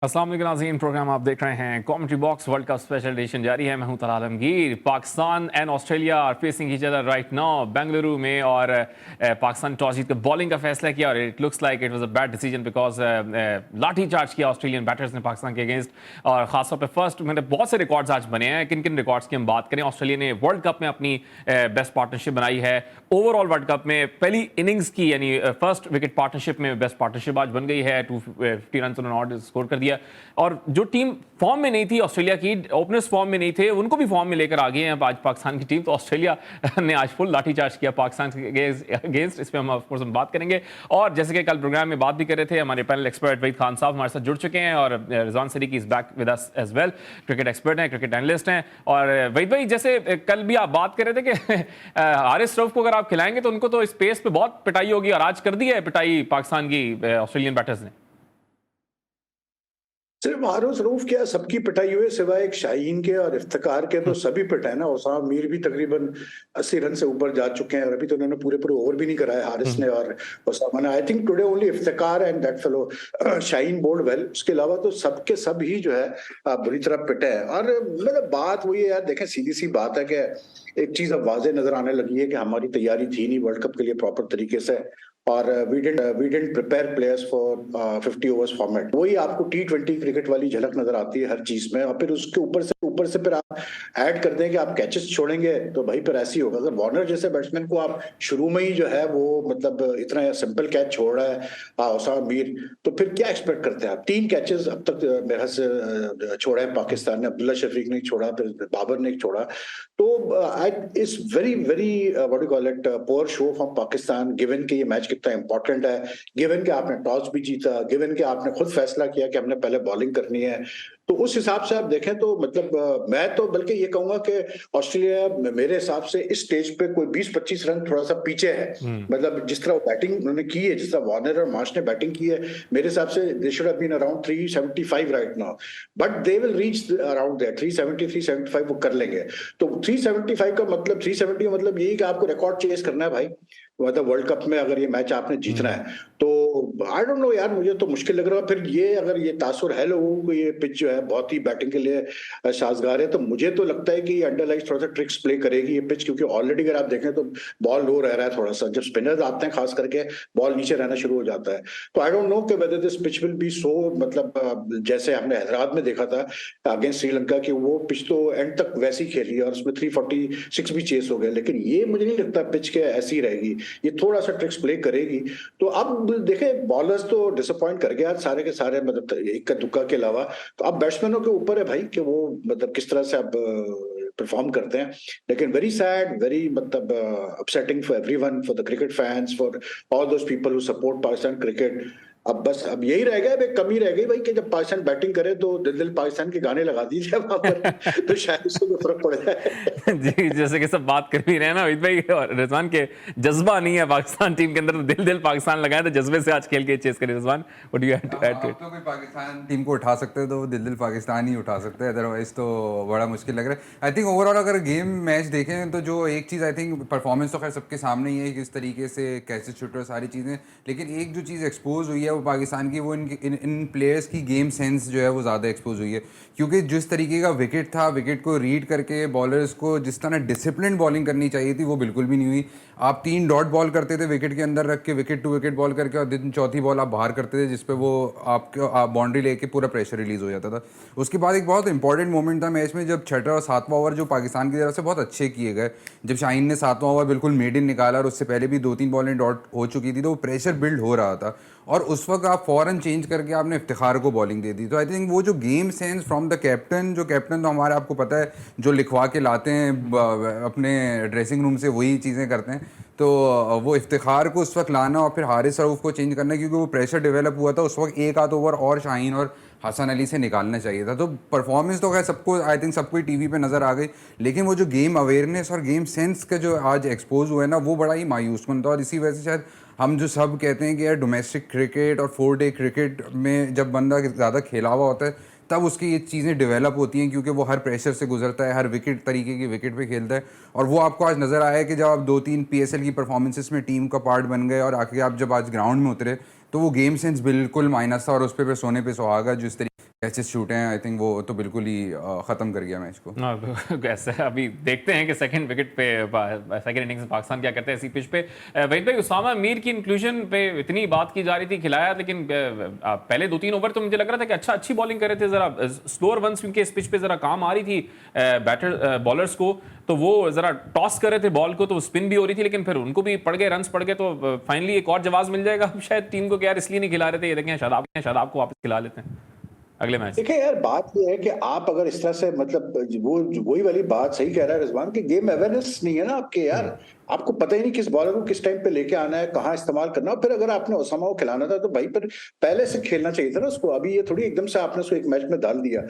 अस्सलाम वालेकुम नाज़रीन, प्रोग्राम आप देख रहे हैं commentary box. World cup special edition जारी है। मैं हूं Talal Alamgir. Pakistan and Australia are facing each other right now Bengaluru में, और पाकिस्तान टॉस जीत कर बॉलिंग का फैसला किया और it looks like it was a bad decision because लाठी चार्ज किया ऑस्ट्रेलियन बैटर्स ने पाकिस्तान के अगेंस्ट। और खासतौर पर फर्स्ट मैंने बहुत से रिकॉर्ड्स आज बने हैं। किन किन रिकॉर्ड्स की हम बात करें? ऑस्ट्रेलिया ने वर्ल्ड कप में अपनी बेस्ट पार्टनरशिप बनाई है। ओवरऑल वर्ल्ड कप में पहली इनिंग्स की यानी फर्स्ट विकेट पार्टनरशिप में बेस्ट पार्टनरशिप आज बन गई है। 250 रन उन्होंने स्कोर कर दिया। और जो टीम फॉर्म में नहीं थी ऑस्ट्रेलिया की, ओपनर्स फॉर्म में नहीं थे, उनको भी फॉर्म में लेकर आ गए हैं आज पाकिस्तान की टीम। तो ऑस्ट्रेलिया ने आज फुल लाठीचार्ज किया पाकिस्तान के अगेंस्ट। इस पर हम ऑफ कोर्स बात करेंगे। और जैसे कि कल प्रोग्राम में बात भी कर रहे थे, हमारे पैनल एक्सपर्ट वहीद खान साहब हमारे साथ जुड़ चुके हैं, और Rizwan Siddiqui is back with us as well. Cricket expert हैं, क्रिकेट एनालिस्ट हैं। और वहीद भाई, जैसे कल भी आप बात कर रहे थे कि हारिस रऊफ को अगर आप खिलाएंगे तो उनको तो इस पेस पे बहुत पिटाई होगी, और आज कर दी है पिटाई पाकिस्तान की ऑस्ट्रेलियन बैटर्स ने। सिर्फ हारिस रऊफ क्या, सबकी पिटाई हुई सिवाय एक शाहीन के और इफ्तिकार के, तो सभी पिटाए ना। उसामा मीर भी तकरीबन 80 रन से ऊपर जा चुके हैं, और अभी तो उन्होंने पूरे पूरे ओवर भी नहीं कराए हारिस ने और उसामा ने। I think today only Iftikhar and that fellow Shaheen bowled well. उसके अलावा तो सबके सब ही जो है बुरी तरह पिटे हैं। और मतलब बात वही है यार, देखें सीधी सी बात है कि एक चीज अब वाजे नजर आने लगी है कि हमारी तैयारी थी नहीं वर्ल्ड कप के लिए प्रॉपर तरीके से, और we didn't prepare players for 50 overs format. वही आपको T20 क्रिकेट वाली झलक नजर आती है हर चीज में। और फिर उसके ऊपर से फिर आप ऐड कर दें कि आप कैचेस छोड़ेंगे, तो भाई फिर ऐसे ही होगा। अगर वार्नर जैसे बैट्समैन को आप शुरू में ही जो है वो मतलब इतना सिंपल कैच छोड़ रहा है उसामा मीर, तो फिर क्या एक्सपेक्ट करते हैं आप? 3 कैचेस अब तक मेरे से छोड़ा है पाकिस्तान ने। अब्दुल्ला शफीक ने छोड़ा, फिर बाबर ने छोड़ा। तो it's very very what you call it poor show from Pakistan, given कि ये मैच कितना इंपॉर्टेंट है, गिवन कि आपने टॉस भी जीता, गिवन कि आपने खुद फैसला किया कि हमने पहले बॉलिंग करनी है। तो उस हिसाब से आप देखें तो मतलब मैं तो बल्कि ये कहूंगा कि ऑस्ट्रेलिया मेरे हिसाब से इस स्टेज पे कोई 20-25 रन थोड़ा सा पीछे है। मतलब जिस तरह बैटिंग उन्होंने की है, जिस तरह वार्नर और मार्श ने बैटिंग की है, मेरे हिसाब से they should have been around 375 right now, but they will reach around that 370 375 वो कर लेंगे। तो 375 का मतलब 370 का मतलब यही कि आपको रिकॉर्ड चेस करना है भाई, मतलब वर्ल्ड कप में अगर ये मैच आपने जीतना है। तो आई डोंट नो यार, मुझे तो मुश्किल लग रहा है। फिर ये अगर ये तासुर है लोगों को, ये पिच जो है बहुत ही बैटिंग के लिए साजगार है, तो मुझे तो लगता है कि ये अंडरलाइज थोड़ा सा ट्रिक्स प्ले करेगी ये पिच, क्योंकि ऑलरेडी अगर आप देखें तो बॉल लो रह रहा है थोड़ा सा। जब स्पिनर्स आते हैं खास करके बॉल नीचे रहना शुरू हो जाता है। तो आई डोंट नो कि whether this pitch will be so, मतलब जैसे हमने हैदराबाद में देखा था अगेंस्ट श्रीलंका की, वो पिच तो एंड तक वैसी खेली और उसमें 346 भी चेस हो गए। लेकिन ये मुझे नहीं लगता पिच के ऐसी रहेगी, ये थोड़ा सा ट्रिक्स प्ले करेगी। तो अब देखे बॉलर्स तो डिसअपॉइंट कर गया सारे के सारे, मतलब एक का दुक्का के अलावा। तो अब बैट्समैनों के ऊपर है भाई कि वो मतलब किस तरह से अब परफॉर्म करते हैं। लेकिन वेरी सैड, वेरी मतलब upsetting for everyone, for the cricket fans, for all those people who support Pakistan cricket. अब बस अब यही रह गया, एक कमी रह गई भाई कि जब पाकिस्तान बैटिंग करे तो दिल दिल पाकिस्तान के गाने लगा दीजिए वहां पर तो शायद उससे कोई फर्क पड़ जाए। जी, जैसे कि सब बात कर भी रहे हैं ना वहीद भाई और रिजवान के, जज्बा नहीं है पाकिस्तान टीम के अंदर, तो दिल दिल पाकिस्तान लगाए तो जज्बे से आज खेल के चेस करे। Rizwan, what do you have to add to अब इट? तो कोई पाकिस्तान टीम को उठा सकते हैं तो वो दिल दिल पाकिस्तान ही उठा सकते हैं, अदरवाइज तो बड़ा मुश्किल लग रहा है। आई थिंक ओवरऑल अगर गेम मैच देखें तो जो एक चीज़ आई थिंक परफॉर्मेंस तो खैर सबके सामने ही है किस तरीके से कैसे शूटर सारी चीज़ें, लेकिन एक जो चीज़ एक्सपोज हुई है वो पाकिस्तान की, वो इन प्लेयर्स की गेम सेंस जो है वो ज़्यादा एक्सपोज हुई है। क्योंकि जिस तरीके का विकेट था, विकेट को रीड करके बॉलर्स को जिस तरह डिसिप्लिन बॉलिंग करनी चाहिए थी वो बिल्कुल भी नहीं हुई। आप 3 डॉट बॉल करते थे विकेट के अंदर रख के, विकेट टू विकेट बॉल करके, और दिन चौथी बॉल आप बाहर करते थे जिसपे वो आपके बाउंड्री लेके पूरा प्रेशर रिलीज हो जाता था। उसके बाद एक बहुत इंपॉर्टेंट मोमेंट था मैच में, जब 6वां और 7वां ओवर जो पाकिस्तान की तरफ से बहुत अच्छे किए गए, जब शाहीन ने 7वां ओवर बिल्कुल मेडिन निकाला और उससे पहले भी 2-3 बॉलें डॉट हो चुकी थी, तो वो प्रेशर बिल्ड हो रहा था और उस वक्त आप फौरन चेंज करके आपने इफ्तिखार को बॉलिंग दे दी। तो आई थिंक वो जो game sense from the captain, जो कैप्टन तो हमारे आपको पता है जो लिखवा के लाते हैं अपने ड्रेसिंग रूम से वही चीज़ें करते हैं, तो वो इफ्तिखार को उस वक्त लाना और फिर हारिस रऊफ को चेंज करना, क्योंकि वो प्रेशर डेवलप हुआ था उस वक्त, एक आध ओवर और शाहीन और हसन अली से निकालना चाहिए था। तो परफॉर्मेंस तो खैर सबको आई थिंक सबको ही टीवी पे नज़र आ गई, लेकिन वो जो गेम अवेयरनेस और गेम सेंस का जो आज एक्सपोज हुआ है ना, वो बड़ा ही मायूसकुन था। और इसी वजह से शायद हम जो सब कहते हैं कि यार डोमेस्टिक क्रिकेट और 4 डे क्रिकेट में जब बंदा ज़्यादा खेला हुआ होता है तब उसकी ये चीज़ें डेवलप होती हैं, क्योंकि वो हर प्रेशर से गुजरता है, हर विकेट तरीके की विकेट पे खेलता है। और वो आपको आज नज़र आया कि जब आप 2-3 PSL की परफॉर्मेंसेस में टीम का पार्ट बन गए और आके आप जब आज ग्राउंड में उतरे तो वो गेम सेंस बिल्कुल माइनस था और उस पर सोने पे सुहागा जिस तरीके कैचेस छूटे हैं, आई थिंक वो तो बिल्कुल ही ख़त्म कर गया मैच को। ऐसा अभी देखते हैं कि सेकंड विकेट पे सेकंड इनिंग्स में पाकिस्तान क्या करते हैं इसी पिच पे। वहीद भाई, उसामा मीर की इंक्लूजन पे इतनी बात की जा रही थी, खिलाया, लेकिन पहले 2-3 ओवर तो मुझे लग रहा था कि अच्छी बॉलिंग कर रहे थे, जरा स्लोअर वंस क्योंकि इस पिच पे जरा काम आ रही थी बैटर बॉलर्स को, तो वो जरा टॉस कर रहे थे बॉल को, तो स्पिन भी हो रही थी, लेकिन फिर उनको भी पड़ गए, रन्स पड़ गए, तो फाइनली एक और जवाब मिल जाएगा शायद टीम को कि यार इसलिए नहीं खिला रहे थे, ये देखें शादाब को वापस खिला लेते हैं अगले मैच। देखिए यार, बात ये है कि आप अगर इस तरह से मतलब वो वही वाली बात सही कह रहा है रिजवान कि गेम अवेयरनेस नहीं है ना आपके यार। आपको पता ही नहीं किस बॉलर को किस टाइम पे लेके आना है, कहाँ इस्तेमाल करना है। फिर अगर आपने ओसामा को खिलाना था तो भाई फिर पहले से खेलना चाहिए था ना उसको। अभी ये थोड़ी एकदम से आपने उसको एक मैच में डाल दिया।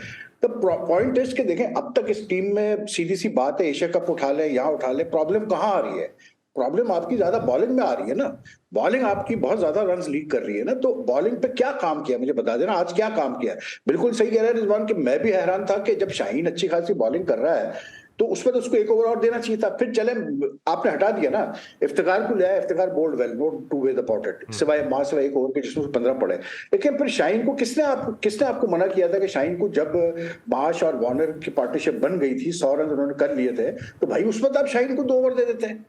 तो पॉइंट इज के देखें, अब तक इस टीम में सीधी सी बात है, एशिया कप उठा ले, यहाँ उठा ले, प्रॉब्लम कहाँ आ रही है? प्रॉब्लम आपकी ज्यादा बॉलिंग में आ रही है ना। बॉलिंग आपकी बहुत ज्यादा रन्स लीड कर रही है ना। तो बॉलिंग पे क्या काम किया, मुझे बता देना आज क्या काम किया। बिल्कुल सही कह रहा है रिजवान कि मैं भी हैरान था कि जब शाहीन अच्छी खासी बॉलिंग कर रहा है तो उसमें तो उसको एक ओवर और देना चाहिए था। फिर चले, आपने हटा दिया ना, इफ्तिखार को ले आया, Iftikhar bowled well, no two ways about it, सिवाय एक ओवर के जिसमें 15 पड़े। लेकिन फिर शाहीन को किसने आपको मना किया था कि शाहीन को जब मार्श और वार्नर की पार्टनरशिप बन गई थी, 100 रन उन्होंने कर लिए थे, तो भाई उसमें तो आप शाहीन को 2 ओवर दे देते हैं।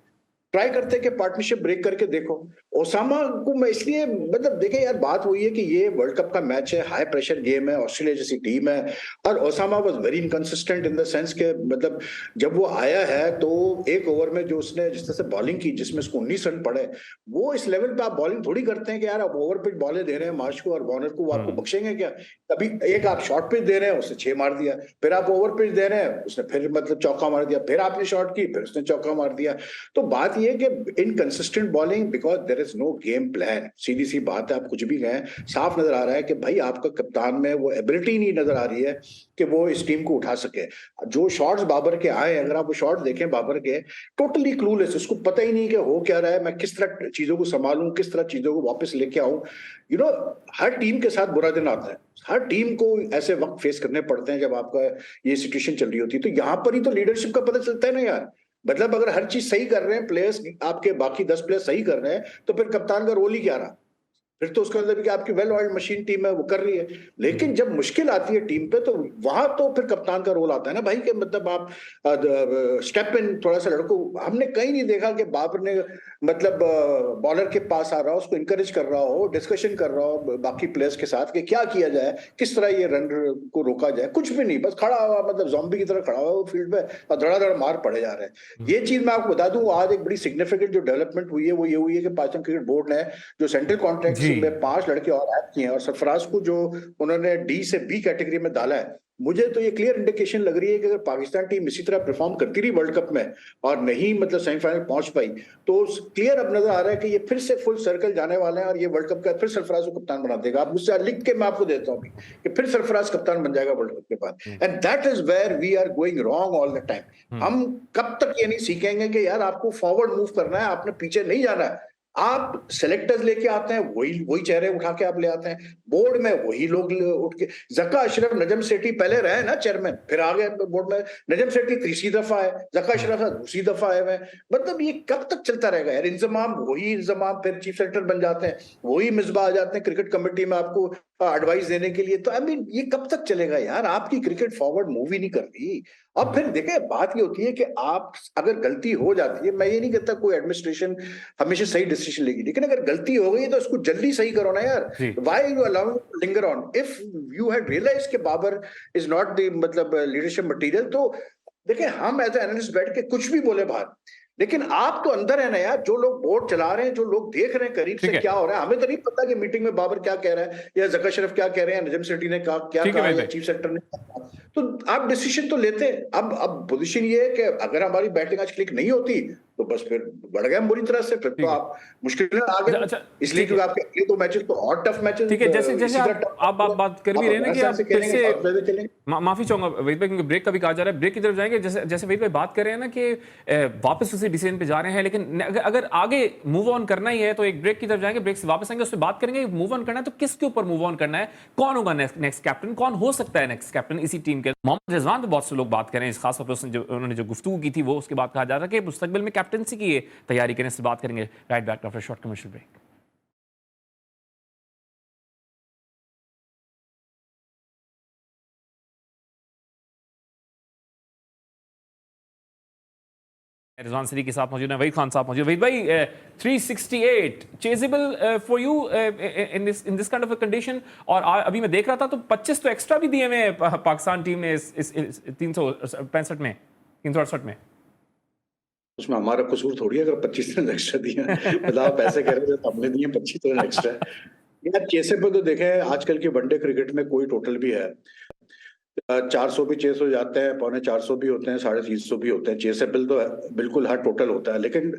ट्राई करते कि पार्टनरशिप ब्रेक करके देखो। ओसामा को मैं इसलिए मतलब देखे यार, बात वही है कि ये वर्ल्ड कप का मैच है, हाई प्रेशर गेम है, ऑस्ट्रेलिया जैसी टीम है, और Osama was very inconsistent in the sense के मतलब जब वो आया है तो एक ओवर में जो उसने जिस तरह से बॉलिंग की जिसमें उसको 19 रन पड़े, वो इस लेवल पे आप बॉलिंग थोड़ी करते हैं कि यार आप ओवर पिच बॉलें दे रहे हैं मार्श को और वार्नर को, वो आपको बख्शेंगे क्या? कभी एक आप शॉर्ट पिच दे रहे हैं, उसने 6 मार दिया, फिर आप ओवर पिच दे रहे हैं, उसने फिर मतलब चौका मार दिया, फिर आपने शॉट की, फिर उसने चौका मार दिया। तो बात यह है कि inconsistent bowling because there is no game plan. सीधी सी बात है, आप कुछ भी कहें, साफ नजर आ रहा है कि भाई आपका कप्तान में वो एबिलिटी नहीं नजर आ रही है कि वो इस टीम को उठा सके। जो शॉट्स बाबर के आए, अगर आप वो शॉट देखें बाबर के, टोटली क्लूलेस, उसको पता ही नहीं कि हो क्या रहा है, मैं किस तरह चीजों को संभालूं, किस तरह चीजों को वापस लेके आऊं। यू नो, हर टीम के साथ बुरा दिन आता है, हर टीम को ऐसे वक्त फेस करने पड़ते हैं जब आपका ये सिचुएशन चल रही होती है। तो यहां पर ही तो लीडरशिप का पता चलता है ना यार। मतलब अगर हर चीज सही कर रहे हैं प्लेयर्स, आपके बाकी 10 प्लेयर सही कर रहे हैं, तो फिर कप्तान का रोल ही क्या रहा? फिर तो उसका मतलब कि आपकी वेल ऑयल्ड मशीन टीम है, वो कर रही है। लेकिन जब मुश्किल आती है टीम पे तो वहां तो फिर कप्तान का रोल आता है ना भाई, कि मतलब आप स्टेप इन, थोड़ा सा लड़को। हमने कहीं नहीं देखा कि बाबर ने मतलब बॉलर के पास आ रहा हो, उसको इंकरेज कर रहा हो, डिस्कशन कर रहा हो बाकी प्लेयर्स के साथ कि क्या किया जाए, किस तरह ये रन को रोका जाए, कुछ भी नहीं। बस खड़ा हुआ, मतलब जॉम्बी की तरह खड़ा हुआ वो फील्ड पे और धड़ाधड़ मार पड़े जा रहे हैं। ये चीज मैं आपको बता दूं, आज एक बड़ी सिग्निफिकेंट जो डेवलपमेंट हुई है वो ये हुई है कि पाकिस्तान क्रिकेट बोर्ड ने जो सेंट्रल कॉन्ट्रैक्ट में 5 लड़के और ऐड किए हैं और सरफराज को जो उन्होंने डी से बी कैटेगरी में डाला है, मुझे तो ये क्लियर इंडिकेशन लग रही है कि अगर पाकिस्तान टीम इसी तरह परफॉर्म करती रही वर्ल्ड कप में और नहीं मतलब सेमीफाइनल पहुंच पाई, तो क्लियर अब नजर आ रहा है कि ये फिर से फुल सर्कल जाने वाले हैं और ये वर्ल्ड कप का फिर सरफराज को कप्तान बना देगा। आप मुझसे लिख के मैं आपको देता हूँ कि फिर सरफराज कप्तान बन जाएगा वर्ल्ड कप के बाद। And that is where we are going wrong all the time. हम कब तक ये नहीं सीखेंगे कि यार आपको फॉरवर्ड मूव करना है, आपने पीछे नहीं जाना है। आप सेलेक्टर्स लेके आते हैं, वही वही चेहरे उठा के आप ले आते हैं, बोर्ड में वही लोग उठ के, जक्का अशरफ, नजम सेठी पहले रहे ना चेयरमैन, फिर आ गए बोर्ड में, नजम सेठी तीसरी दफा है, जक्का अशरफ दूसरी दफा आए हुए। मतलब ये कब तक चलता रहेगा यार? इंतजाम वही इंतजाम, फिर चीफ सेलेक्टर बन जाते हैं, वही मिसबा आ जाते हैं क्रिकेट कमेटी में आपको एडवाइस देने के लिए। तो आई मीन ये कब तक चलेगा यार? आपकी क्रिकेट फॉरवर्ड मूव ही नहीं कर रही। अब फिर देखें, बात ये होती है कि आप अगर गलती हो जाती है, मैं ये नहीं कहता कोई एडमिनिस्ट्रेशन हमेशा सही डिसीजन लेगी, लेकिन अगर गलती हो गई तो उसको जल्दी सही करो ना यार। Why you allowing linger on? If you had realise कि बाबर इज नॉट द मतलब लीडरशिप मटेरियल, तो देखिए हम एज एनालिस्ट बैठ के कुछ भी बोले बाहर, लेकिन आप तो अंदर है ना यार। जो लोग बोर्ड चला रहे हैं, जो लोग देख रहे हैं करीब से क्या हो रहा है, हमें तो नहीं पता कि मीटिंग में बाबर क्या कह रहा है या जक्का शरीफ क्या कह रहे हैं, नजम सेठी ने क्या कहा या चीफ सेक्रेटरी ने कहा। तो आप डिसीजन तो लेते हैं। अब पोजीशन ये है कि अगर हमारी बैटिंग आज क्लिक नहीं होती तो बस फिर बढ़ गए हम बुरी तरह से, फिर तो आप मुश्किल में आ गए। इसलिए क्योंकि आपके अगले 2 मैचेस तो और टफ मैचेस। ठीक है, जैसे आप बात कर भी रहे हैं ना कि आप फिर से माफी चाहूंगा वहीद भाई, क्योंकि ब्रेक का भी कहा जा रहा है, ब्रेक की तरफ जाएंगे। जैसे वहीद भाई बात कर रहे हैं ना कि वापस उसी डिसीजन पे जा रहे हैं, लेकिन अगर आगे मूव ऑन करना ही है तो एक ब्रेक की तरफ जाएंगे, ब्रेक से वापस आएंगे, उससे बात करेंगे। मूव ऑन करना है तो किसके ऊपर मूव ऑन करना है, कौन होगा नेक्स्ट कैप्टन, कौन हो सकता है नेक्स्ट कैप्टन इसी टीम के। मोहम्मद रिजवान पे बहुत से लोग बात करें, इस खास तौर पर उन्होंने जो गुफ्तगू की थी वो उसके बाद कहा जा रहा है कि मुस्तकबिल में कैप्टनसी की तैयारी करने से बात करेंगे। Right back after short commercial break. Rizwan सरी के साथ मौजूद है, वहीद खान साहब मौजूद। वहीद भाई, 368 chasable for you in this kind of a condition? और अभी मैं देख रहा था तो 25 तो एक्स्ट्रा भी दिए हुए हैं पाकिस्तान टीम ने इस 365 में, 368 में। उसमें हमारा कसूर थोड़ी है अगर 25 रन एक्स्ट्रा दिए मतलब आप ऐसे कह रहे थे तो हमने दिए 25 रन एक्स्ट्रा। यार चेसेबल तो देखें, आजकल की वनडे क्रिकेट में कोई टोटल भी है, 400 भी चेस हो जाते हैं, 450 भी होते हैं, 350 भी होते हैं, चेसेबल तो बिल्कुल हर टोटल होता है। लेकिन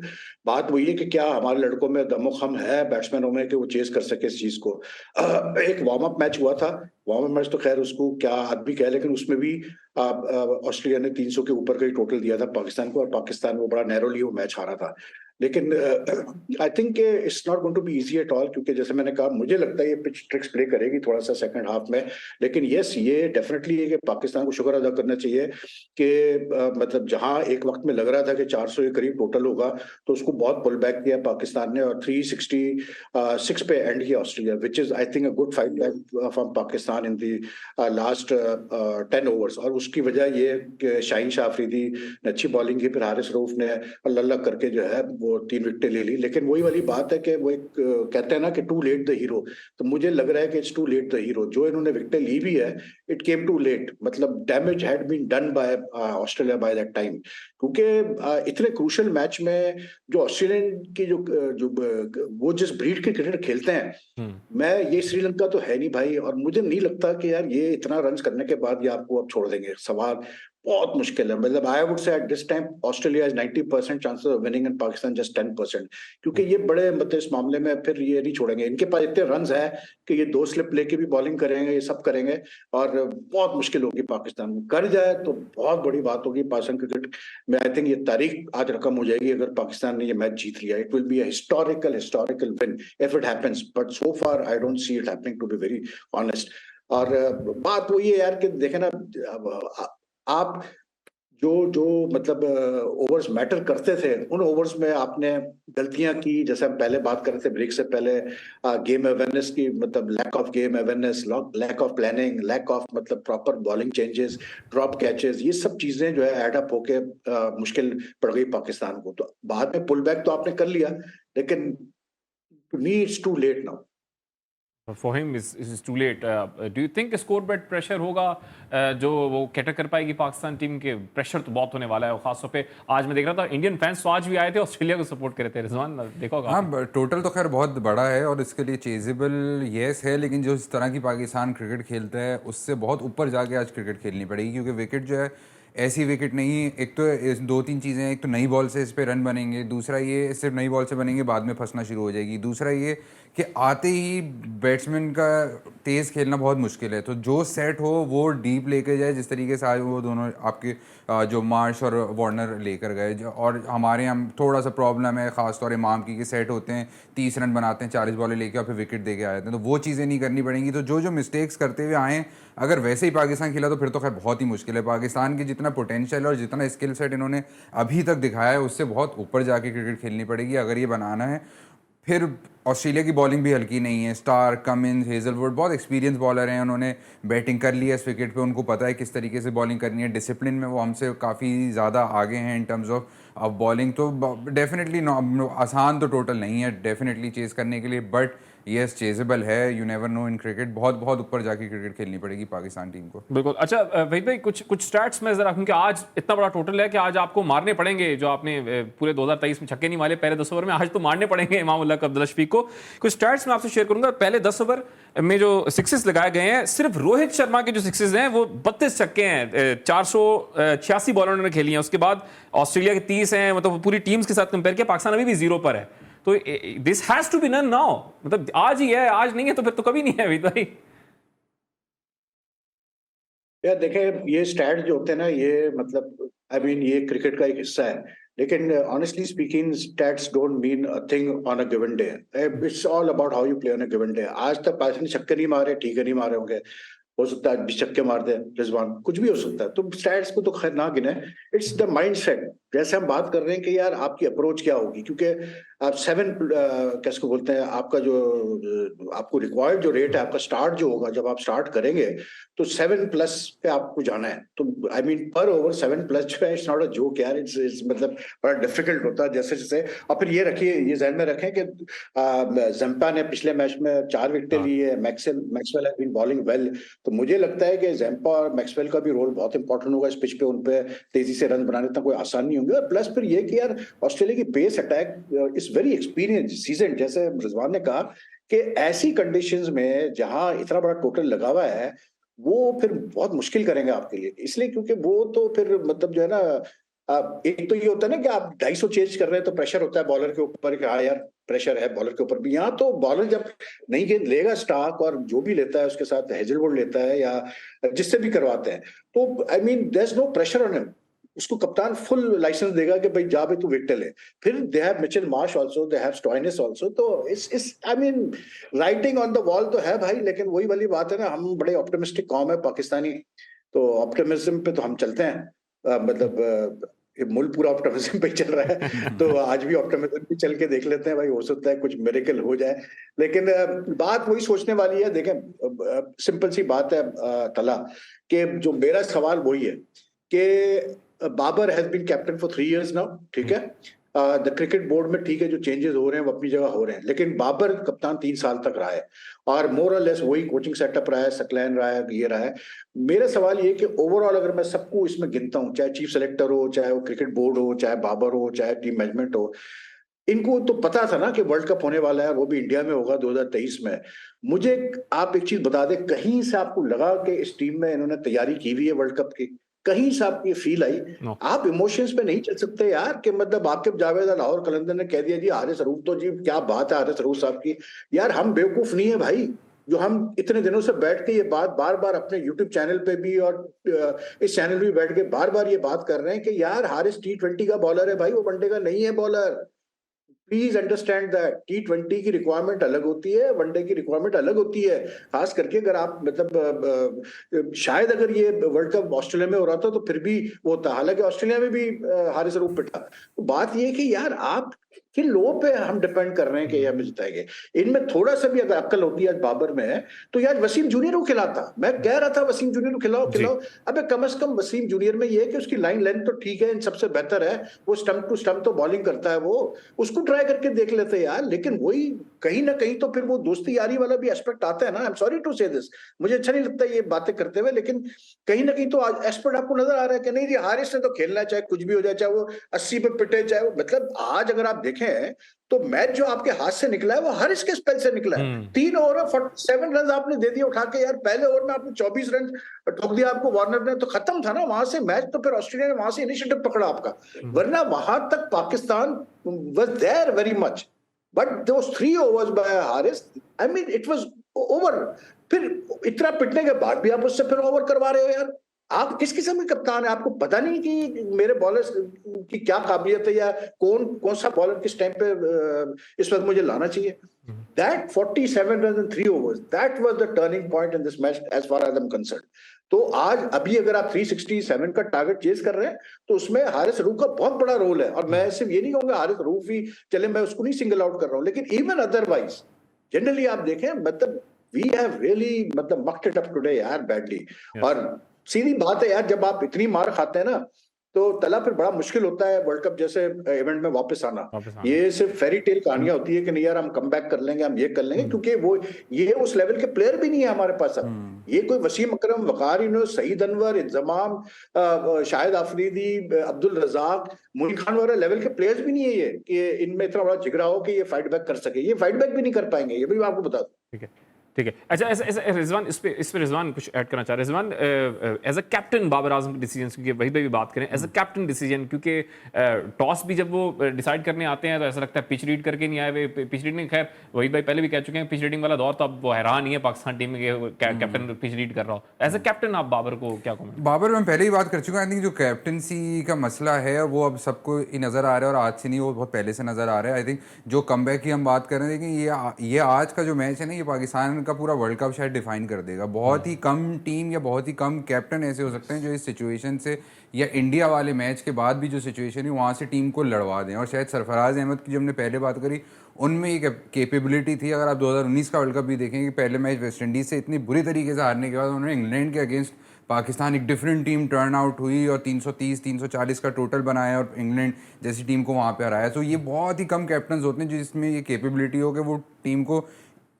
बात वही है कि क्या हमारे लड़कों में दमोखम है बैट्समैनों में कि वो चेस कर सके इस चीज को। एक वार्म अप मैच हुआ था, वार्म अप मैच तो खैर उसको क्या आदमी कहे, लेकिन उसमें भी ऑस्ट्रेलिया ने 300 के ऊपर का ही टोटल दिया था पाकिस्तान को, और पाकिस्तान वो बड़ा नैरोली वो मैच हारा था। लेकिन I think it's not going to be easy at all, क्योंकि जैसे मैंने कहा मुझे लगता है ये पिच ट्रिक्स प्ले करेगी थोड़ा सा सेकंड हाफ में। लेकिन यस, ये डेफिनेटली है कि पाकिस्तान को शुक्र अदा करना चाहिए कि मतलब जहां एक वक्त में लग रहा था कि 400 के करीब टोटल होगा, तो उसको बहुत पुल बैक किया पाकिस्तान ने और 366 पे एंड किया Australia, which is I think a good fight back from Pakistan in the last 10 overs. और उसकी वजह ये कि शाहीन शाह अफरीदी ने अच्छी बॉलिंग की, फिर हारिस रऊफ ने अल्लाह करके जो है वो 3 विकेटें ले ली। लेकिन वही वाली बात है कि वो एक कहते हैं ना कि टू लेट द हीरो, तो मुझे लग रहा है कि it's too late the hero. जो इन्होंने विकेटें ली भी है, इट केम टू लेट, मतलब damage had been done by Australia by that time. क्योंकि इतने क्रूशियल मैच में जो ऑस्ट्रेलियन की वो जिस ब्रीड के क्रिकेट खेलते हैं, मैं ये श्रीलंका तो है नहीं भाई, और मुझे नहीं लगता कि यार ये इतना रन करने के बाद ये आपको अब छोड़ देंगे। सवाल बहुत मुश्किल है, मतलब I would say at this time Australia is 90% chances of winning and Pakistan just 10%, क्योंकि ये बड़े मतलब इस मामले में फिर ये नहीं छोड़ेंगे। इनके पास इतने रन है कि ये 2 स्लिप लेके भी बॉलिंग करेंगे, ये सब करेंगे, और बहुत मुश्किल होगी पाकिस्तान में। कर जाए तो बहुत बड़ी बात होगी पाकिस्तान क्रिकेट में। आई थिंक ये तारीख आज रकम हो जाएगी अगर पाकिस्तान ने ये मैच जीत लिया। It will be a historical win if it happens, but so far I don't see it happening, to be very honest. और बात वही है यार कि देखे ना, आप जो जो मतलब ओवर्स मैटर करते थे, उन ओवर्स में आपने गलतियां की। जैसे हम पहले बात कर रहे थे ब्रेक से पहले, गेम अवेयरनेस की, मतलब lack of game awareness, lack of planning, lack of मतलब proper bowling changes, drop catches, ये सब चीजें जो है एड अप होके मुश्किल पड़ गई पाकिस्तान को। तो बाद में पुल बैक तो आपने कर लिया, लेकिन to me it's too late now. For him is too late. Do you think score बेट प्रेशर होगा जो वो कैटर कर पाएगी पाकिस्तान टीम के? प्रेशर तो बहुत होने वाला है, और खासतौर पे आज मैं देख रहा था इंडियन फैंस तो आज भी आए थे ऑस्ट्रेलिया को सपोर्ट कर रहे थे। रिजवान देखा होगा? हाँ, टोटल तो खैर बहुत बड़ा है और इसके लिए चेजेबल येस है, लेकिन जो इस तरह की पाकिस्तान क्रिकेट खेलता है उससे बहुत ऊपर जाके आज क्रिकेट खेलनी पड़ेगी, क्योंकि विकेट जो है ऐसी विकेट नहीं। एक तो 2-3 चीज़ें हैं, एक तो नई बॉल से इस पे रन बनेंगे, दूसरा ये सिर्फ नई बॉल से बनेंगे, बाद में फंसना शुरू हो जाएगी, दूसरा ये कि आते ही बैट्समैन का तेज़ खेलना बहुत मुश्किल है। तो जो सेट हो वो डीप लेके जाए, जिस तरीके से आज वो दोनों आपके जो मार्श और वार्नर लेकर गए। और हमारे यहाँ थोड़ा सा प्रॉब्लम है ख़ासतौर इमाम की, कि सेट होते हैं 30 रन बनाते हैं 40 बॉलें लेके और फिर विकेट दे के आ जाते हैं। तो वो चीज़ें नहीं करनी पड़ेंगी। तो जो मिस्टेक्स करते हुए आए, अगर वैसे ही पाकिस्तान खेला तो फिर तो खैर बहुत ही मुश्किल है। पाकिस्तान की जितना पोटेंशियल और जितना स्किल सेट इन्होंने अभी तक दिखाया है, उससे बहुत ऊपर जाके क्रिकेट खेलनी पड़ेगी अगर ये बनाना है। फिर ऑस्ट्रेलिया की बॉलिंग भी हल्की नहीं है। स्टार, कमिंस, हेजलवुड बहुत एक्सपीरियंस बॉलर हैं, उन्होंने बैटिंग कर ली है इस विकेट पे, उनको पता है किस तरीके से बॉलिंग करनी है। डिसिप्लिन में वो हमसे काफ़ी ज़्यादा आगे हैं इन टर्म्स ऑफ बॉलिंग। तो डेफिनेटली आसान तो टोटल नहीं है डेफिनेटली चेज़ करने के लिए, बट यस चेजेबल है। You never know in cricket, बहुत बहुत ऊपर जाके क्रिकेट खेलनी पड़ेगी पाकिस्तान टीम को। बिल्कुल। अच्छा वहीद भाई, कुछ स्टैट्स में जरा, क्योंकि आज इतना बड़ा टोटल है कि आज आपको मारने पड़ेंगे। जो आपने पूरे 2023 में छक्के नहीं मारे पहले 10 ओवर में, आज तो मारने पड़ेंगे इमाम उल हक अब्दुल्ला शफीक को। कुछ स्टैट्स मैं आपसे शेयर करूंगा। पहले 10 ओवर में जो सिक्सेस लगाए गए हैं, सिर्फ रोहित शर्मा के जो सिक्सेस हैं वो 32 छक्के हैं, 486 बॉलर उन्होंने खेली हैं। उसके बाद ऑस्ट्रेलिया के 30 हैं। मतलब पूरी टीम्स के साथ कंपेयर किया पाकिस्तान अभी भी 0 पर है। तो this has to be done now, मतलब आज ही है, आज नहीं है तो फिर तो कभी नहीं है वहीद भाई। यार देखें, ये स्टैट जो होते हैं ना, ये मतलब आई मीन ये क्रिकेट का एक हिस्सा है, लेकिन honestly speaking stats don't mean a thing on a given day. It's all about how you play on a given day. आज तक पाकिस्तान छक्के नहीं मारे, ठीक है, नहीं मारे होंगे, हो सकता है 20 छक्के मार दे रिजवान, कुछ भी हो सकता है। तो स्टैट्स को तो खैर ना गिने, इट्स द माइंड सेट। जैसे हम बात कर रहे हैं कि यार आपकी अप्रोच क्या होगी, क्योंकि आप 7 कैसे को बोलते हैं, आपका जो आपको रिक्वायर्ड जो रेट है आपका स्टार्ट जो होगा, जब आप स्टार्ट करेंगे तो 7+ पे आपको जाना है। तो आई मीन पर ओवर 7+ जो है, इट्स नॉट अ जोक यार, इट्स मतलब बड़ा डिफिकल्ट होता है जैसे जैसे। और फिर ये रखिए, ये ध्यान में रखें कि जंपा ने पिछले मैच में 4 विकेटें ली है, Maxwell has been bowling well. तो मुझे लगता है कि जंपा और मैक्सवेल का भी रोल बहुत इंपॉर्टेंट होगा इस पिच पे, उन पे तेजी से रन बनाने इतना कोई आसान नहीं होंगे। और प्लस फिर ये कि यार ऑस्ट्रेलिया की pace attack is very experience season, जैसे रिजवान ने कहा कि ऐसी कंडीशंस में जहां इतना बड़ा टोटल लगा हुआ है, वो फिर बहुत मुश्किल करेंगे आपके लिए, इसलिए क्योंकि वो तो फिर मतलब जो है ना, एक तो ये होता है ना कि आप 250 चेंज कर रहे हैं तो प्रेशर होता है बॉलर के ऊपर कि हाँ यार प्रेशर है बॉलर के ऊपर भी। यहाँ तो बॉलर जब नई गेंद लेगा स्टार्क, और जो भी लेता है उसके साथ हेजलवुड लेता है या जिससे भी करवाते हैं, तो I mean there is no pressure on him. उसको कप्तान फुल लाइसेंस देगा कि भाई जा भाई तू विकेट ले। फिर they have Mitchell Marsh also, they have Stoinis also. तो इस I mean writing on the wall तो है भाई, लेकिन वही वाली बात है ना, हम बड़े ऑप्टिमिस्टिक कौम है पाकिस्तानी, तो ऑप्टिमिज्म पे तो हम चलते हैं। ये मुल्क पूरा ऑप्टिमिज्म पे चल रहा है, तो आज भी ऑप्टिमिज्म पे चल के देख लेते हैं भाई, हो सकता है कुछ मिरेकल हो जाए। लेकिन बात वही सोचने वाली है। देखें सिंपल सी बात है तला, कि जो मेरा सवाल वही है कि Babar has been captain for 3 years now, ठीक है। द क्रिकेट बोर्ड में ठीक है जो चेंजेस हो रहे हैं वो अपनी जगह हो रहे हैं, लेकिन बाबर कप्तान 3 साल तक रहा है और मोर और लेस वही कोचिंग सेटअप रहा है, सकलैन रहा है, ये रहा है। मेरा सवाल ये कि ओवरऑल अगर मैं सबको इसमें गिनता हूं, चाहे चीफ सेलेक्टर हो, चाहे वो क्रिकेट बोर्ड हो, चाहे बाबर हो, चाहे टीम मैनेजमेंट हो, इनको तो पता था ना कि वर्ल्ड कप होने वाला है, वो भी इंडिया में होगा 2023 में। मुझे आप एक चीज बता दें, कहीं से आपको लगा कि इस टीम में इन्होंने तैयारी की हुई है वर्ल्ड कप की? कहीं से आपको ये फील आई? नो। आप इमोशंस पे नहीं चल सकते यार, कि मतलब आकिब जावेद लाहौर कलंदर ने कह दिया जी हारिस रूफ, तो जी क्या बात है हारिस रूफ साहब की। यार हम बेवकूफ नहीं है भाई, जो हम इतने दिनों से बैठ के ये बात बार बार अपने यूट्यूब चैनल पे भी और इस चैनल भी बैठ के बार बार ये बात कर रहे हैं कि यार हारिस T20 का बॉलर है भाई, वो वनडे का नहीं है bowler. Please understand that T20 की रिक्वायरमेंट अलग होती है, वनडे की रिक्वायरमेंट अलग होती है। खास करके अगर आप मतलब शायद अगर ये वर्ल्ड कप ऑस्ट्रेलिया में हो रहा था तो फिर भी वो होता, हालांकि ऑस्ट्रेलिया में भी हारिस रूफ पिटा। तो बात ये है कि यार आप किन लोगों पे हम डिपेंड कर रहे हैं कि ये हमें जिताएंगे? इनमें थोड़ा सा भी अगर अक्ल होती है आज बाबर में, तो यार वसीम जूनियर को खिलाता। मैं कह रहा था वसीम जूनियर को खिलाओ जी। खिलाओ। अबे कम से कम वसीम जूनियर में ये है कि उसकी लाइन लेंथ तो ठीक है, इन सबसे बेहतर है, वो स्टंप टू स्टंप तो बॉलिंग करता है, वो उसको ट्राई करके देख लेते यार। लेकिन वही कहीं ना कहीं तो फिर वो दोस्ती यारी वाला भी एस्पेक्ट आता है ना। आई एम सॉरी टू से दिस, मुझे अच्छा नहीं लगता ये बातें करते हुए, लेकिन कहीं ना कहीं तो एस्पेक्ट आपको नजर आ रहा है कि नहीं जी हारिस ने तो खेलना है, चाहे कुछ भी हो जाए, चाहे वो 80 पे पिटे, चाहे वो मतलब आज अगर आप देखें तो मैच जो आपके हाथ से निकला है वो हारिस के स्पेल से निकला है। 3 ओवर में 47 रन आपने दे दिए उठा के यार, पहले ओवर में आपने 24 रन ठोक दिया आपको वार्नर ने, तो खत्म था ना वहां से मैच। तो फिर ऑस्ट्रेलिया ने वहां से इनिशिएटिव पकड़ा आपका, वरना वहां तक Pakistan was there very much, but those 3 overs by Haris, I mean it was over. फिर इतना पिटने के बाद भी आप उससे फिर ओवर करवा रहे हो यार। आप किस किस्म के कप्तान है? आपको पता नहीं कि मेरे बॉलर्स की क्या काबिलियत है, या कौन सा बॉलर किस टाइम पे इस वक्त मुझे लाना चाहिए? That 47 runs in 3 overs, that was the turning point in this match as far as I'm concerned. तो आज अभी अगर आप 367 का टारगेट चेज कर रहे हैं तो उसमें हारिस रूफ का बहुत बड़ा रोल है। और मैं सिर्फ ये नहीं कहूंगा हारिस रूफ ही चले, मैं उसको नहीं सिंगल आउट कर रहा हूं, लेकिन इवन अदरवाइज जनरली आप देखें, मतलब वी हैव रियली मतलब मक्ड इट अप टुडे यार बैडली। और सीधी बात है यार, जब आप इतनी मार खाते हैं ना तो तला फिर बड़ा मुश्किल होता है वर्ल्ड कप जैसे इवेंट में वापस आना। ये सिर्फ फेरी टेल कहानियां होती है कि नहीं यार हम कम बैक कर लेंगे, हम ये कर लेंगे, क्योंकि वो ये उस लेवल के प्लेयर भी नहीं है हमारे पास अब। ये कोई वसीम अकरम, वकार यूनुस, सईद अनवर, इंजमाम, शाहिद आफरीदी, अब्दुल रजाक, मोइन खान वगैरह लेवल के प्लेयर्स भी नहीं है ये कि इनमें इतना बड़ा जिगरा हो कि ये फाइट बैक कर सके। ये फाइट बैक भी नहीं कर पाएंगे, ये भी मैं आपको बता दूं। ठीक है, ठीक है। अच्छा, ऐसा रिजवान, इस पे रिजवान कुछ ऐड करना चाह रहे हैं। Rizwan, as a captain Babar Azam के डिसीजन, क्योंकि वही पे भी बात करें, एज अ कैप्टन डिसीजन, क्योंकि टॉस भी जब वो डिसाइड करने आते हैं तो ऐसा लगता है पिच रीड करके नहीं आए हुए। पिच रीडिंग, खैर वही भाई पहले भी कह चुके हैं, पिच रीडिंग वाला दौर तो अब वो हैरान नहीं है पाकिस्तान टीम में कैप्टन पिच रीड कर रहा हो। एज अ कैप्टन आप बाबर को क्या कमेंट? बाबर मैं पहले ही बात कर चुका, आई थिंक जो कैप्टनसी का मसला है वो अब सबको ही नज़र आ रहा है, और आज से नहीं, वो बहुत पहले से नज़र आ रहा है। आई थिंक जो कमबैक की हम बात कर रहे हैं, लेकिन ये आज का जो मैच है ना, ये पाकिस्तान इनका पूरा वर्ल्ड कप शायद डिफाइन कर देगा। बहुत ही कम टीम या बहुत ही कम कैप्टन ऐसे हो सकते हैं जो इस सिचुएशन से या इंडिया वाले मैच के बाद भी जो सिचुएशन है वहाँ से टीम को लड़वा दें। और शायद सरफराज अहमद की जो हमने पहले बात करी उनमें ये कैपेबिलिटी थी। अगर आप 2019 का वर्ल्ड कप भी देखेंगे, पहले मैच वेस्ट इंडीज़ से इतनी बुरी तरीके से हारने के बाद उन्होंने इंग्लैंड के अगेंस्ट पाकिस्तान एक डिफरेंट टीम टर्न आउट हुई और 330 340 का टोटल बनाया और इंग्लैंड जैसी टीम को वहाँ पे हराया। तो ये बहुत ही कम कैप्टन्स होते हैं जिसमें ये कैपेबिलिटी हो कि वो टीम को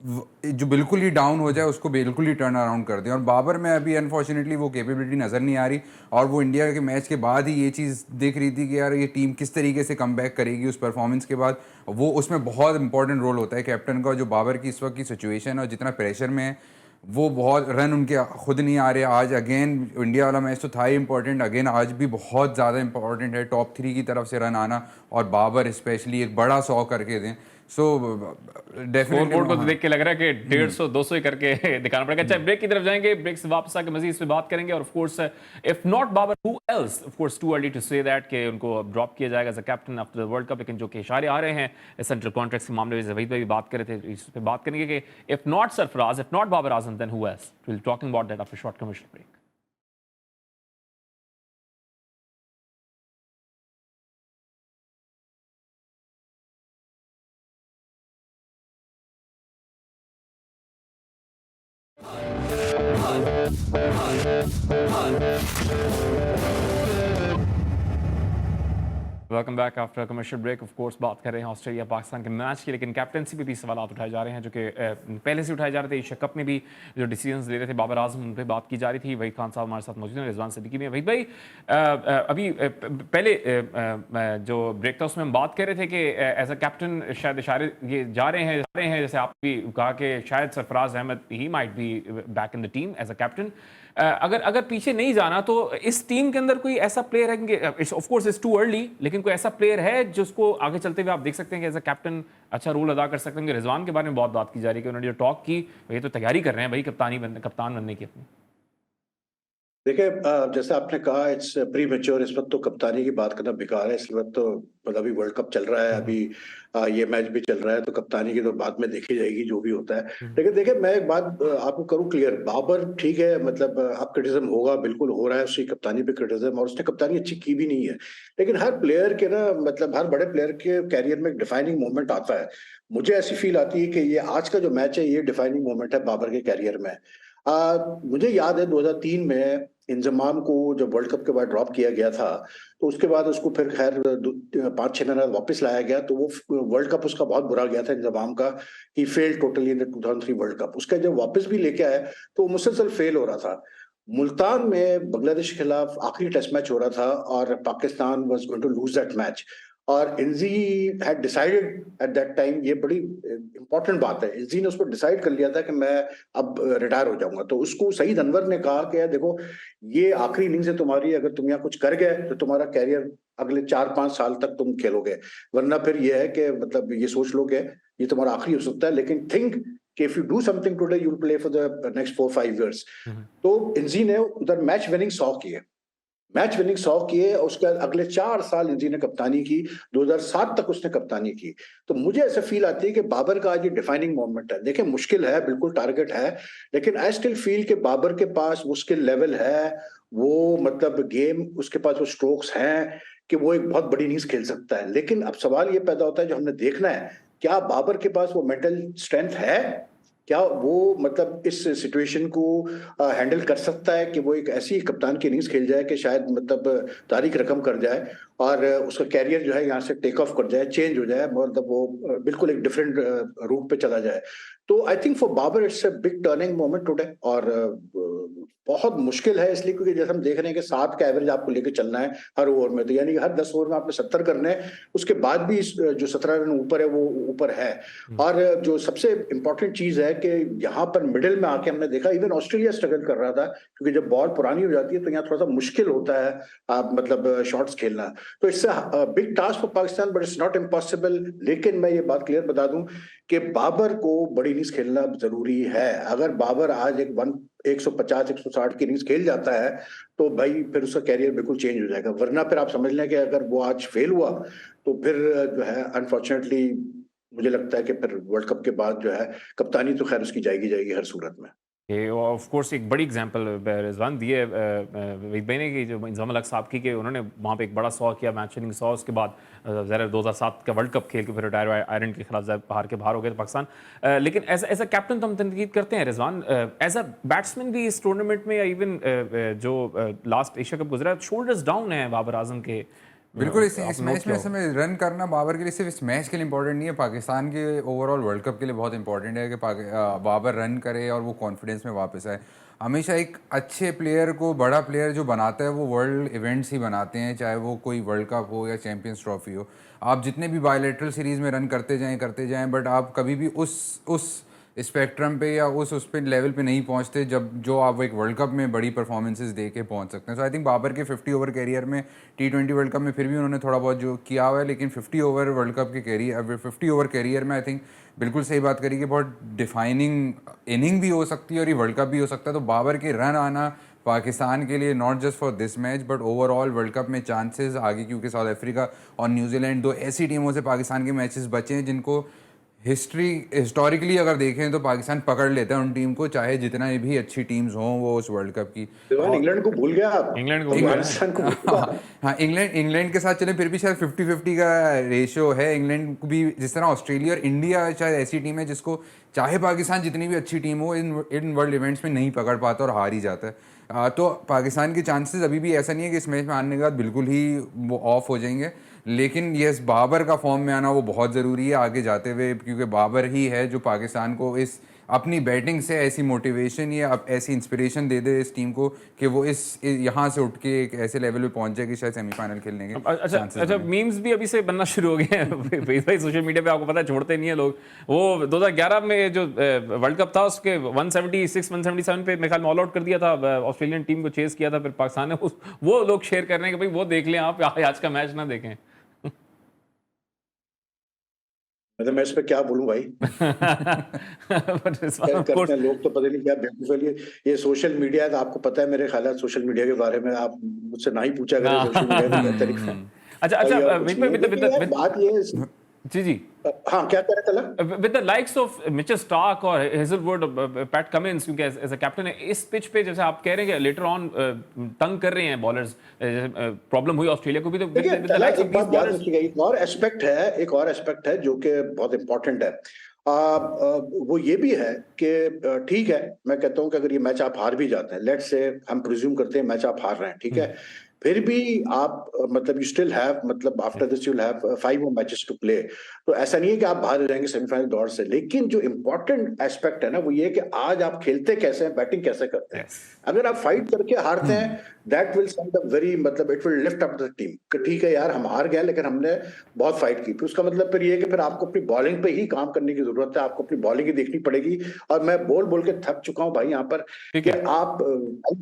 जो बिल्कुल ही डाउन हो जाए उसको बिल्कुल ही टर्न अराउंड कर दें। और बाबर में अभी अनफॉर्चुनेटली वो कैपेबिलिटी नज़र नहीं आ रही और वो इंडिया के मैच के बाद ही ये चीज़ देख रही थी कि यार ये टीम किस तरीके से कम बैक करेगी उस परफॉर्मेंस के बाद। वो उसमें बहुत इंपॉर्टेंट रोल होता है कैप्टन का। जो बाबर की इस वक्त की सिचुएशन है और जितना प्रेशर में है, वो बहुत रन उनके खुद नहीं आ रहे। आज अगेन इंडिया वाला मैच तो था ही इंपॉर्टेंट, अगेन आज भी बहुत ज़्यादा इंपॉर्टेंट है टॉप 3 की तरफ से रन आना और बाबर स्पेशली एक बड़ा 100 करके दें। सो डेफिनेटली बोर्ड को तो देख के लग रहा है कि 150 200 ही करके दिखाना पड़ेगा। अच्छा, ब्रेक की तरफ जाएंगे, ब्रेक से वापस आके मजीद इस पे बात करेंगे। और of course if not Babar who else, of course too early to say that कि उनको ड्रॉप किया जाएगा as a captain after the World Cup. लेकिन जो कि इशारे आ रहे हैं सेंट्रल कॉन्ट्रैक्ट्स के मामले में, वहीद भाई भी बात कर रहे थे, इस पे बात करेंगे कि if not Sarfaraz, if not Babar Azam, then who else. We will talking about that after short commercial break. Welcome back after commercial break. Of course बात कर रहे हैं ऑस्ट्रेलिया पाकिस्तान के मैच की, लेकिन कैप्टनसी पे भी सवाल उठाए जा रहे हैं जो कि पहले से उठाए जा रहे थे। एशिया कप में भी जो डिसीजंस ले रहे थे बाबर आजम, उन पर बात की जा रही थी। वहीद खान साहब हमारे साथ मौजूद हैं, रिजवान सिद्दीकी में। वहीद भाई, अभी पहले जो ब्रेक था उसमें हम बात कर रहे थे कि एज अ कैप्टन शायद इशारे ये जा रहे हैं जैसे आप भी कहा कि शायद सरफराज अहमद ही might be back in the team as a captain. अगर पीछे नहीं जाना तो इस टीम के अंदर कोई ऐसा प्लेयर है, of course it's too early, लेकिन कोई ऐसा प्लेयर है जिसको आगे चलते हुए आप देख सकते हैं कि एज अ कैप्टन अच्छा रोल अदा कर सकते हैं? रिजवान के बारे में बहुत बात की जा रही है कि उन्होंने जो टॉक की, ये तो तैयारी कर रहे हैं भाई कप्तान बनने की अपनी। देखिए, जैसे आपने कहा इट्स प्री मैच्योर, इस वक्त तो कप्तानी की बात करना बेकार है। इस वक्त तो मतलब अभी वर्ल्ड कप चल रहा है, अभी ये मैच भी चल रहा है, तो कप्तानी की तो बाद में देखी जाएगी जो भी होता है। लेकिन देखिए, मैं एक बात आपको करूं क्लियर, बाबर ठीक है, मतलब आप क्रिटिसिज्म होगा, बिल्कुल हो रहा है उसकी कप्तानी पे क्रिटिसिज्म, और उसने कप्तानी अच्छी की भी नहीं है। लेकिन हर प्लेयर के ना, मतलब हर बड़े प्लेयर के कैरियर में एक डिफाइनिंग मोमेंट आता है। मुझे ऐसी फील आती है कि ये आज का जो मैच है ये डिफाइनिंग मोमेंट है बाबर के कैरियर में। मुझे याद है 2003 में इंजमाम को जब वर्ल्ड कप के बाद ड्रॉप किया गया था, तो उसके बाद उसको फिर खैर 5-6 महीने बाद वापस लाया गया, तो वो वर्ल्ड कप उसका बहुत बुरा गया था इंजमाम का। He failed totally in the 2003 world cup. उसका जब वापस भी लेके आया तो वो मुसलसल फेल हो रहा था। मुल्तान में बांग्लादेश के खिलाफ आखिरी टेस्ट मैच हो रहा था और Pakistan was going to lose that match, और Inzi had decided at that time, ये बड़ी इंपॉर्टेंट बात है, इंजी ने उसको डिसाइड कर लिया था कि मैं अब रिटायर हो जाऊंगा। तो उसको सईद अनवर ने कहा कि देखो ये आखिरी इनिंग्स है तुम्हारी, अगर तुम यहाँ कुछ कर गए तो तुम्हारा कैरियर अगले 4-5 साल तक तुम खेलोगे, वरना फिर ये है कि मतलब ये सोच लो कि ये तुम्हारा आखिरी हो सकता है, लेकिन थिंक कि if you do something today you will play for the next 4-5 years। तो इंजी ने उधर मैच विनिंग 100 किए, उसके बाद अगले 4 साल इंजी ने कप्तानी की, 2007 तक उसने कप्तानी की। तो मुझे ऐसा फील आती है कि बाबर का आज ये डिफाइनिंग मोमेंट है। देखिए मुश्किल है, बिल्कुल टारगेट है, लेकिन आई स्टिल फील कि बाबर के पास वो स्किल लेवल है, वो मतलब गेम उसके पास वो स्ट्रोक्स हैं कि वो एक बहुत बड़ी इनिंग्स खेल सकता है। लेकिन अब सवाल ये पैदा होता है जो हमने देखना है, क्या बाबर के पास वो मेंटल स्ट्रेंथ है, क्या वो मतलब इस सिचुएशन को हैंडल कर सकता है कि वो एक ऐसी कप्तान की इनिंग्स खेल जाए कि शायद मतलब तारीख रकम कर जाए और उसका कैरियर जो है यहाँ से टेक ऑफ कर जाए, चेंज हो जाए, मतलब वो बिल्कुल एक डिफरेंट रूट पे चला जाए। तो I think for Babar it's a big turning moment today, और बहुत मुश्किल है इसलिए क्योंकि जैसे हम देख रहे हैं कि 7 का एवरेज आपको लेके चलना है हर ओवर में, तो यानी कि हर 10 ओवर में आपने 70 करने हैं, उसके बाद भी जो 17 रन ऊपर है वो ऊपर है। और जो सबसे इंपॉर्टेंट चीज है कि यहाँ पर मिडिल में आके हमने देखा इवन ऑस्ट्रेलिया स्ट्रगल कर रहा था, क्योंकि जब बॉल पुरानी हो जाती है तो यहाँ थोड़ा सा मुश्किल होता है मतलब शॉट्स खेलना। तो it's a big task for Pakistan, but it's not impossible. लेकिन मैं ये बात क्लियर बता दूं कि बाबर को बड़ी इनिंग्स खेलना जरूरी है। अगर बाबर आज एक 150-160 की इनिंग्स खेल जाता है तो भाई फिर उसका कैरियर बिल्कुल चेंज हो जाएगा, वरना फिर आप समझ लें कि अगर वो आज फेल हुआ तो फिर जो है अनफॉर्चुनेटली मुझे लगता है कि फिर वर्ल्ड कप के बाद जो है कप्तानी तो खैर उसकी जाएगी जाएगी हर सूरत में। ऑफ कोर्स एक बड़ी एग्जांपल रिजवान दी है वहीद भाई ने कि जो इंजाम अलग साहब की कि उन्होंने वहाँ पे एक बड़ा 100 किया, मैच विनिंग 100, उसके बाद ज़रा 2007 का वर्ल्ड कप खेल के फिर रिटायर हुआ, आयरलैंड के खिलाफ हार के बाहर हो गए पाकिस्तान। लेकिन एज अ कैप्टन तो हम तनकीद करते हैं रिजवान, एज अ बैट्समैन भी इस टूर्नामेंट में या इवन जो लास्ट एशिया कप गुजरा, शोल्डर्स डाउन है बाबर आजम के। बिल्कुल इस आप मैच नोट में क्या इस समय रन करना बाबर के लिए सिर्फ इस मैच के लिए इंपॉर्टेंट नहीं है, पाकिस्तान के ओवरऑल वर्ल्ड कप के लिए बहुत इंपॉर्टेंट है कि बाबर रन करे और वो कॉन्फिडेंस में वापस आए। हमेशा एक अच्छे प्लेयर को, बड़ा प्लेयर जो बनाता है वो वर्ल्ड इवेंट्स ही बनाते हैं, चाहे वो कोई वर्ल्ड कप हो या चैंपियंस ट्रॉफी हो। आप जितने भी बायलैटरल सीरीज़ में रन करते जाएं बट आप कभी भी उस स्पेक्ट्रम पे या उस पे लेवल पे नहीं पहुंचते जब जो आप एक वर्ल्ड कप में बड़ी परफॉर्मेंसेस दे के पहुंच सकते हैं। सो आई थिंक बाबर के 50 ओवर कैरियर में T20 वर्ल्ड कप में फिर भी उन्होंने थोड़ा बहुत जो किया हुआ है, लेकिन 50 ओवर वर्ल्ड कप के कैरियर 50 ओवर कैरियर में आई थिंक बिल्कुल सही बात करी कि बहुत डिफाइनिंग इनिंग भी हो सकती है और ये वर्ल्ड कप भी हो सकता है। तो बाबर के रन आना पाकिस्तान के लिए not just for this match but overall world cup में चांसेस आगे, क्योंकि साउथ अफ्रीका और न्यूजीलैंड दो ऐसी टीमों से पाकिस्तान के मैचेस बचे हैं जिनको हिस्टोरिकली अगर देखें तो पाकिस्तान पकड़ लेता है उन टीम को, चाहे जितना भी अच्छी टीम्स हों वो उस वर्ल्ड कप की। इंग्लैंड को भूल गया आप, इंग्लैंड को अफगानिस्तान को भूल गया। हाँ इंग्लैंड के साथ चले फिर भी शायद 50-50 का रेशियो है। इंग्लैंड को भी जिस तरह ऑस्ट्रेलिया और इंडिया शायद ऐसी टीम है जिसको चाहे पाकिस्तान जितनी भी अच्छी टीम हो इन वर्ल्ड इवेंट्स में नहीं पकड़ पाता और हार ही जाता है। तो पाकिस्तान के चांसेस अभी भी ऐसा नहीं है कि इस मैच में आने के बाद बिल्कुल ही वो ऑफ हो जाएंगे, लेकिन यस बाबर का फॉर्म में आना वो बहुत ज़रूरी है आगे जाते हुए, क्योंकि बाबर ही है जो पाकिस्तान को इस अपनी बैटिंग से ऐसी मोटिवेशन या ऐसी इंस्पिरेशन दे दे इस टीम को कि वो यहाँ से उठ के एक ऐसे लेवल पे पहुंच जाए कि शायद सेमीफाइनल खेलने के अच्छा मीम्स भी अभी से बनना शुरू हो गए हैं भाई सोशल मीडिया पे, आपको पता है छोड़ते नहीं है लोग। वो 2011 में जो वर्ल्ड कप था उसके 176 177 पे मेरे ख्याल में ऑल आउट कर दिया था, ऑस्ट्रेलियन टीम को चेस किया था, फिर पाकिस्तान ने वो लोग शेयर कर रहे हैं कि भाई वो देख लें आप, आज का मैच ना देखें। मतलब मैं इस पे क्या बोलूं भाई। क्या करते हैं लोग तो पता नहीं क्या बेवकूफी। ये सोशल मीडिया है, आपको पता है मेरे ख्याल सोशल मीडिया के बारे में आप मुझसे ना ही पूछा करें, सोशल मीडिया में बेहतर ही। अच्छा बात ये है जी हाँ क्या कह रहे थे with the likes of Mitchell Starc और हेजलवुड, पैट कमिंस, क्योंकि एज अ कैप्टन है इस पिच पे, जैसे आप कह रहे हैं कि लेटर ऑन तंग कर रहे हैं बॉलर्स, प्रॉब्लम हुई ऑस्ट्रेलिया को भी, तो with the likes of these bowlers एक और एस्पेक्ट है जो कि बहुत इंपॉर्टेंट है। वो ये भी है कि ठीक है, मैं कहता हूं कि अगर ये मैच आप हार भी जाते हैं, लेट्स से हम प्रिज्यूम करते हैं मैच आप हार रहे हैं, ठीक है, फिर भी आप मतलब यू स्टिल हैव, मतलब after this you will have 5 more matches to play. तो ऐसा नहीं है कि आप बाहर जाएंगे सेमीफाइनल दौर से, लेकिन जो इंपॉर्टेंट एस्पेक्ट है ना वो ये है कि आज आप खेलते कैसे हैं, बैटिंग कैसे करते हैं। अगर आप फाइट करके हारते हैं that will send a very, मतलब it will lift up the team कि ठीक है यार हम हार गए लेकिन हमने बहुत फाइट की। फिर उसका मतलब फिर ये है कि फिर आपको अपनी बॉलिंग पे ही काम करने की जरूरत है, आपको अपनी बॉलिंग ही देखनी पड़ेगी। और मैं बोल के थक चुका हूं भाई यहाँ पर कि आप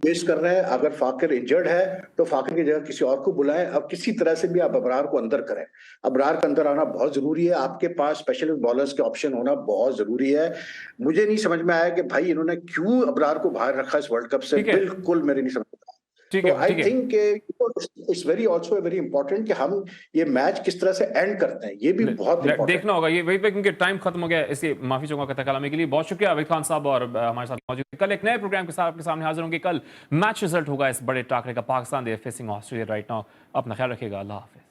वेस्ट कर रहे हैं। अगर फाकिर इंजर्ड है तो फाकिर की जगह किसी और को बुलाएं, अब किसी तरह से भी आप अबरार को अंदर करें। अबरार का अंदर आना बहुत जरूरी है, आपके पास स्पेशलिस्ट बॉलर्स के ऑप्शन होना बहुत जरूरी है। मुझे नहीं समझ में आया कि भाई इन्होंने क्यों अबरार को बाहर रखा इस वर्ल्ड कप से, बिल्कुल मेरे नहीं समझ में आया। तो I think it's very also very important कि हम ये मैच किस तरह से एंड करते हैं, ये भी बहुत इंपॉर्टेंट देखना होगा। ये वही पे क्योंकि टाइम खत्म हो गया, इसलिए माफी चाहूंगा कथा कलामी के लिए। बहुत शुक्रिया अविद खान साहब और हमारे साथ मौजूद। कल एक नए प्रोग्राम के साथ आपके सामने हाजिर होंगे। कल मैच रिजल्ट होगा इस बड़े टाकरे का, पाकिस्तान दे फेसिंग ऑस्ट्रेलिया राइट नाउ। अपना ख्याल रखिएगा, अल्लाह हाफिज।